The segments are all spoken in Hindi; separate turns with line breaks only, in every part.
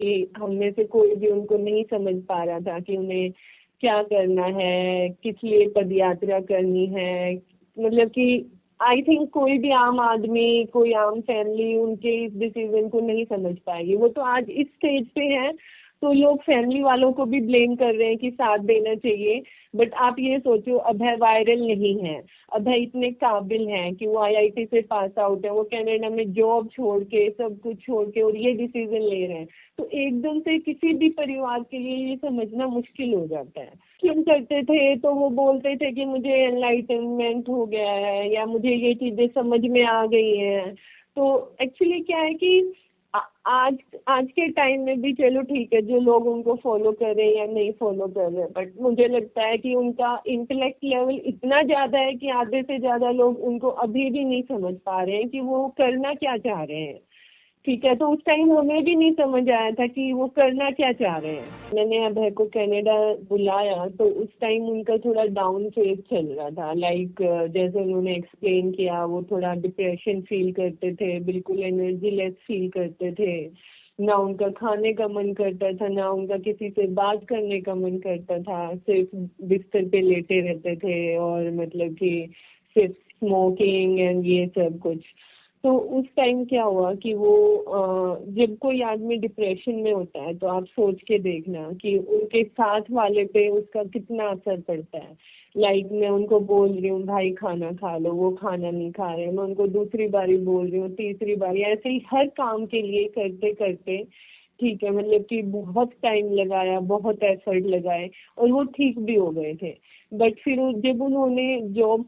कि हम में से कोई भी उनको नहीं समझ पा रहा था कि उन्हें क्या करना है, किस लिए पद यात्रा करनी है। मतलब कि आई थिंक कोई भी आम आदमी, कोई आम फैमिली उनके इस डिसीजन को नहीं समझ पाएगी। वो तो आज इस स्टेज पे है तो लोग फैमिली वालों को भी ब्लेम कर रहे हैं कि साथ देना चाहिए। बट आप ये सोचो, अभय वायरल नहीं है, अभय इतने काबिल हैं कि वो आईआईटी से पास आउट है, वो कनाडा में जॉब छोड़ के, सब कुछ छोड़ के और ये डिसीजन ले रहे हैं। तो एकदम से किसी भी परिवार के लिए ये समझना मुश्किल हो जाता है। क्यों करते थे तो वो बोलते थे कि मुझे एनलाइटनमेंट हो गया है या मुझे ये चीजें समझ में आ गई हैं। तो एक्चुअली क्या है कि आज आज के टाइम में भी चलो ठीक है, जो लोग उनको फॉलो कर रहे हैं या नहीं फॉलो कर रहे हैं, बट मुझे लगता है कि उनका इंटेलेक्ट लेवल इतना ज्यादा है कि आधे से ज्यादा लोग उनको अभी भी नहीं समझ पा रहे हैं कि वो करना क्या चाह रहे हैं। ठीक है, तो उस टाइम हमें भी नहीं समझ आया था कि वो करना क्या चाह रहे हैं। मैंने अभय को कनाडा बुलाया तो उस टाइम उनका थोड़ा डाउन फेज चल रहा था। लाइक जैसे उन्होंने एक्सप्लेन किया, वो थोड़ा डिप्रेशन फील करते थे, बिल्कुल एनर्जी लेस फील करते थे, ना उनका खाने का मन करता था, ना उनका किसी से बात करने का मन करता था, सिर्फ बिस्तर पे लेटे रहते थे और मतलब कि सिर्फ स्मोकिंग एंड ये सब कुछ। तो उस टाइम क्या हुआ कि वो जब कोई आदमी डिप्रेशन में होता है तो आप सोच के देखना कि उनके साथ वाले पे उसका कितना असर पड़ता है। लाइक मैं उनको बोल रही हूँ भाई खाना खा लो, वो खाना नहीं खा रहे, मैं उनको दूसरी बारी बोल रही हूँ, तीसरी बारी, ऐसे ही हर काम के लिए करते करते, ठीक है, मतलब कि बहुत टाइम लगाया, बहुत एफर्ट लगाए और वो ठीक भी हो गए थे। बट फिर जब उन्होंने जॉब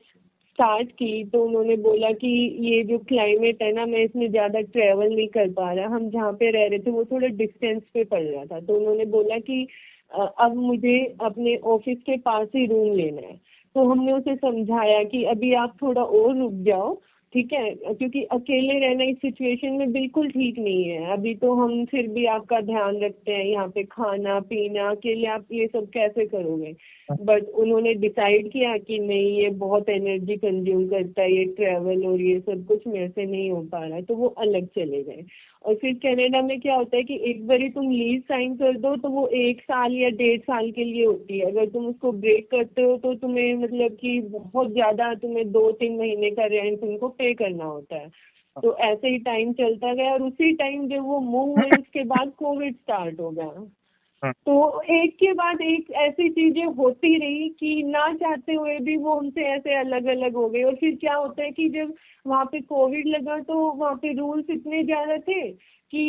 स्टार्ट की तो उन्होंने बोला कि ये जो क्लाइमेट है ना, मैं इसमें ज़्यादा ट्रैवल नहीं कर पा रहा। हम जहाँ पे रह रहे थे वो थोड़ा डिस्टेंस पे पड़ रहा था, तो उन्होंने बोला कि अब मुझे अपने ऑफिस के पास ही रूम लेना है। तो हमने उसे समझाया कि अभी आप थोड़ा और रुक जाओ, ठीक है, क्योंकि अकेले रहना इस सिचुएशन में बिल्कुल ठीक नहीं है। अभी तो हम फिर भी आपका ध्यान रखते हैं, यहाँ पे खाना पीना, अकेले आप ये सब कैसे करोगे। बट उन्होंने डिसाइड किया कि नहीं, ये बहुत एनर्जी कंज्यूम करता है, ये ट्रैवल और ये सब कुछ मेरे से नहीं हो पा रहा है, तो वो अलग चले गए। और फिर कनाडा में क्या होता है कि एक बारी तुम लीज साइन कर दो तो वो 1 साल या 1.5 साल के लिए होती है। अगर तुम उसको ब्रेक करते हो तो तुम्हें मतलब कि बहुत ज्यादा, तुम्हें 2-3 महीने का रेंट उनको पे करना होता है। तो ऐसे ही टाइम चलता गया और उसी टाइम जब वो मूव हुए उसके बाद कोविड स्टार्ट हो गया। तो एक के बाद एक ऐसी चीजें होती रही कि ना चाहते हुए भी वो उनसे ऐसे अलग अलग हो गए। और फिर क्या होता है कि जब वहाँ पे कोविड लगा तो वहाँ पे रूल्स इतने ज्यादा थे कि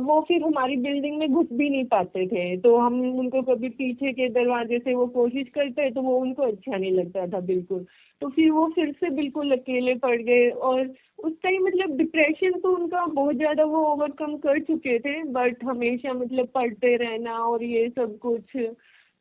वो फिर हमारी बिल्डिंग में घुस भी नहीं पाते थे। तो हम उनको कभी पीछे के दरवाजे से वो कोशिश करते तो वो उनको अच्छा नहीं लगता था बिल्कुल। तो फिर वो फिर से बिल्कुल अकेले पड़ गए। और उस टाइम मतलब डिप्रेशन तो उनका बहुत ज्यादा वो ओवरकम कर चुके थे, बट हमेशा मतलब पढ़ते रहना और ये सब कुछ,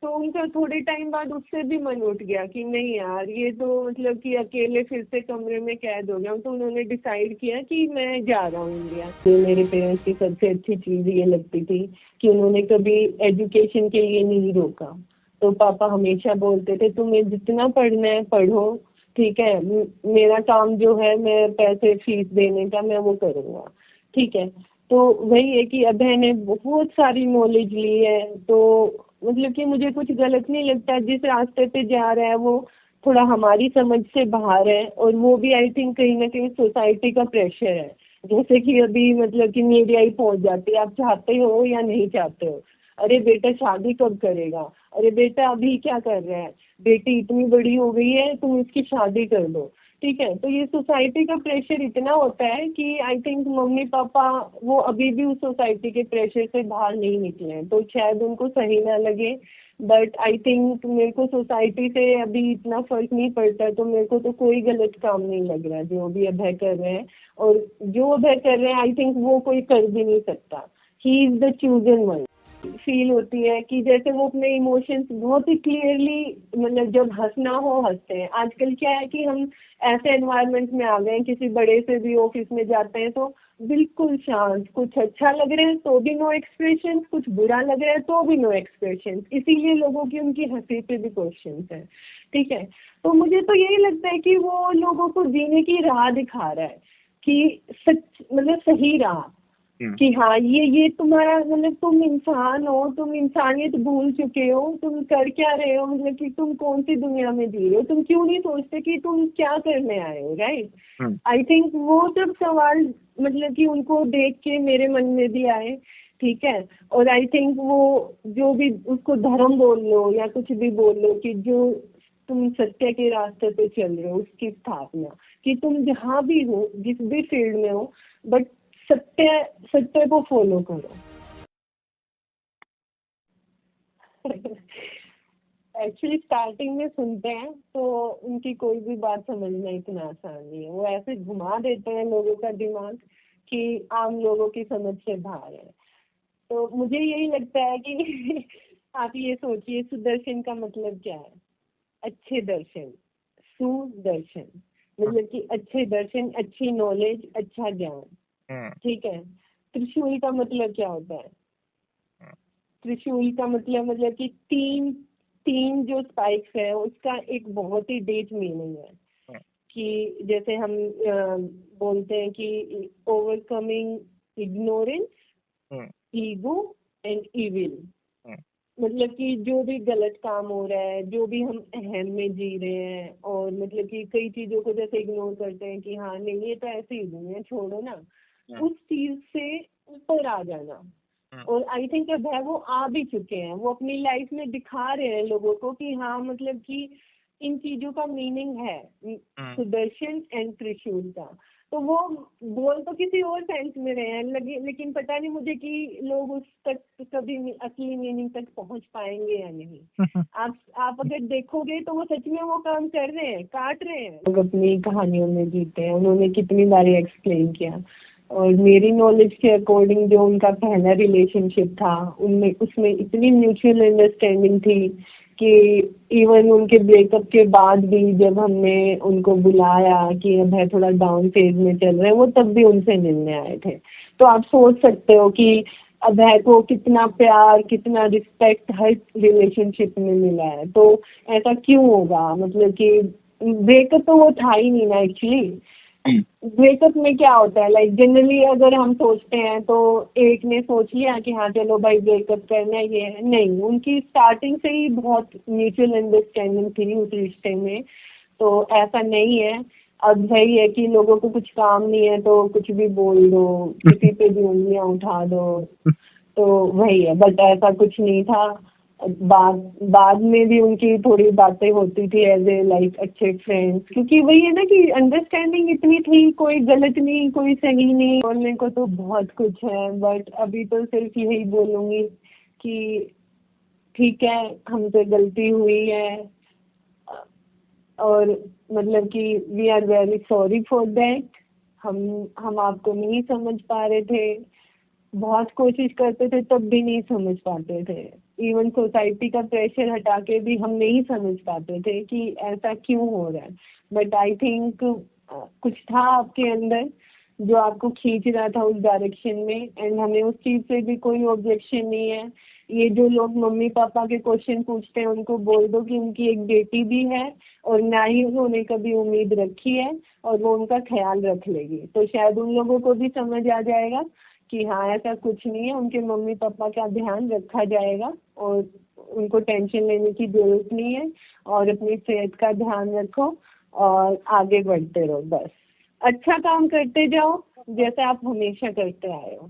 तो उनका थोड़े टाइम बाद उससे भी मन उठ गया कि नहीं यार, ये तो मतलब कि अकेले फिर से कमरे में कैद हो गया। तो उन्होंने डिसाइड किया कि मैं जा रहा हूँ इंडिया। तो मेरे पेरेंट्स की सबसे अच्छी चीज ये लगती थी कि उन्होंने कभी एजुकेशन के लिए नहीं रोका। तो पापा हमेशा बोलते थे तुम्हें जितना पढ़ना है पढ़ो, ठीक है, मेरा काम जो है मैं पैसे फीस देने का मैं वो करूँगा, ठीक है। तो वही है कि अभय ने बहुत सारी नॉलेज ली है। तो मतलब कि मुझे कुछ गलत नहीं लगता, जिस रास्ते पे जा रहा है वो थोड़ा हमारी समझ से बाहर है। और वो भी आई थिंक कहीं ना कहीं सोसाइटी का प्रेशर है। जैसे कि अभी मतलब कि मीडिया ही पहुंच जाती है, आप चाहते हो या नहीं चाहते हो, अरे बेटा शादी कब करेगा, अरे बेटा अभी क्या कर रहा है, बेटी इतनी बड़ी हो गई है तुम इसकी शादी कर दो, ठीक है। तो ये सोसाइटी का प्रेशर इतना होता है कि आई थिंक मम्मी पापा वो अभी भी उस सोसाइटी के प्रेशर से बाहर नहीं निकले हैं। तो शायद उनको सही ना लगे, बट आई थिंक मेरे को सोसाइटी से अभी इतना फर्क नहीं पड़ता। तो मेरे को तो कोई गलत काम नहीं लग रहा जो भी अभय कर रहे हैं। और जो अभय कर रहे हैं आई थिंक वो कोई कर भी नहीं सकता। He is the chosen one. Feel होती है कि जैसे वो अपने इमोशंस बहुत ही क्लियरली, मतलब जब हंसना हो हंसते हैं। आजकल क्या है कि हम ऐसे एनवायरनमेंट में आ गए हैं, किसी बड़े से भी ऑफिस में जाते हैं तो बिल्कुल शांत, कुछ अच्छा लग रहा है तो भी नो एक्सप्रेशन, कुछ बुरा लग रहा है तो भी नो एक्सप्रेशन। इसीलिए लोगों की उनकी हंसी पे भी क्वेश्चन है, ठीक है। तो मुझे तो यही लगता है कि वो लोगों को जीने की राह दिखा रहा है कि सच मतलब सही राह, कि हाँ ये तुम्हारा मतलब तुम इंसान हो, तुम इंसानियत भूल चुके हो, तुम कर क्या रहे हो, मतलब कि तुम कौन सी दुनिया में जी रहे हो, तुम क्यों नहीं सोचते कि तुम क्या करने आए हो, राइट। आई थिंक वो सब सवाल मतलब कि उनको देख के मेरे मन में भी आए, ठीक है। और आई थिंक वो जो भी उसको धर्म बोल लो या कुछ भी बोल लो, कि जो तुम सत्य के रास्ते पे चल रहे हो उसकी स्थापना, कि तुम जहाँ भी हो जिस भी फील्ड में हो, बट सत्य सत्य को फॉलो करो। एक्चुअली स्टार्टिंग में सुनते हैं तो उनकी कोई भी बात समझना इतना आसान नहीं है, वो ऐसे घुमा देते हैं लोगों का दिमाग कि आम लोगों की समझ से बाहर है। तो मुझे यही लगता है कि आप ये सोचिए, सुदर्शन का मतलब क्या है? अच्छे दर्शन, सुदर्शन मतलब कि अच्छे दर्शन, अच्छी नॉलेज, अच्छा ज्ञान, ठीक है। त्रिशूल का मतलब क्या होता है? त्रिशूल का मतलब कि तीन तीन जो स्पाइक्स है उसका एक बहुत ही डीप मीनिंग है, कि जैसे हम बोलते हैं कि overcoming ignorance, ego and evil. मतलब कि जो भी गलत काम हो रहा है, जो भी हम अहम में जी रहे हैं, और मतलब कि कई चीजों को जैसे इग्नोर करते हैं कि हाँ नहीं ये तो ऐसे ही दुनिया, छोड़ो ना, उस चीज से ऊपर आ जाना। और आई थिंक अब है वो आ भी चुके हैं, वो अपनी लाइफ में दिखा रहे हैं लोगों को कि हाँ मतलब कि इन चीजों का मीनिंग है, सुदर्शन एंड त्रिशूल का। तो वो बोल तो किसी और सेंस में रहे हैं, लेकिन पता नहीं मुझे कि लोग उस तक कभी असली मीनिंग तक पहुंच पाएंगे या नहीं। आप अगर देखोगे तो वो सच में वो काम कर रहे हैं, काट रहे हैं। लोग अपनी कहानियों में जीते हैं, उन्होंने कितनी बार एक्सप्लेन किया। और मेरी नॉलेज के अकॉर्डिंग जो उनका पहला रिलेशनशिप था, उनमें उसमें इतनी म्यूचुअल अंडरस्टैंडिंग थी कि इवन उनके ब्रेकअप के बाद भी जब हमने उनको बुलाया कि अब है थोड़ा डाउन फेज में चल रहे हैं, वो तब भी उनसे मिलने आए थे। तो आप सोच सकते हो कि अभय को कितना प्यार, कितना रिस्पेक्ट हर रिलेशनशिप में मिला है। तो ऐसा क्यों होगा? मतलब कि ब्रेकअप तो वो था ही नहीं ना एक्चुअली। ब्रेकअप में क्या होता है, लाइक जनरली अगर हम सोचते हैं तो एक ने सोच लिया कि हाँ चलो भाई ब्रेकअप करना है, ये है नहीं, उनकी स्टार्टिंग से ही बहुत म्यूचुअल अंडरस्टैंडिंग थी उस रिश्ते में। तो ऐसा नहीं है। अब वही है कि लोगों को कुछ काम नहीं है तो कुछ भी बोल दो, किसी पे भी उंगलियां उठा दो, तो वही है। बट ऐसा कुछ नहीं था। बाद में भी उनकी थोड़ी बातें होती थी एज ए लाइक अच्छे फ्रेंड्स, क्योंकि वही है ना कि अंडरस्टैंडिंग इतनी थी, कोई गलत नहीं कोई सही नहीं। बोलने को तो बहुत कुछ है, बट अभी तो सिर्फ यही बोलूंगी कि ठीक है, हमसे गलती हुई है, और मतलब कि we are very sorry for that. हम आपको नहीं समझ पा रहे थे, बहुत कोशिश करते थे तब भी नहीं समझ पाते थे। इवन सोसाइटी का प्रेशर हटा के भी हम नहीं समझ पाते थे कि ऐसा क्यों हो रहा है। बट आई थिंक कुछ था आपके अंदर जो आपको खींच रहा था उस डायरेक्शन में, एंड हमें उस चीज से भी कोई ऑब्जेक्शन नहीं है। ये जो लोग मम्मी पापा के क्वेश्चन पूछते हैं उनको बोल दो कि उनकी एक बेटी भी है, और ना ही उन्होंने कभी उम्मीद रखी है, और वो उनका ख्याल रख लेगी। तो शायद उन लोगों को भी समझ आ जाएगा कि हाँ ऐसा कुछ नहीं है, उनके मम्मी पापा का ध्यान रखा जाएगा और उनको टेंशन लेने की जरूरत नहीं है। और अपनी सेहत का ध्यान रखो और आगे बढ़ते रहो, बस अच्छा काम करते जाओ जैसे आप हमेशा करते आए हो।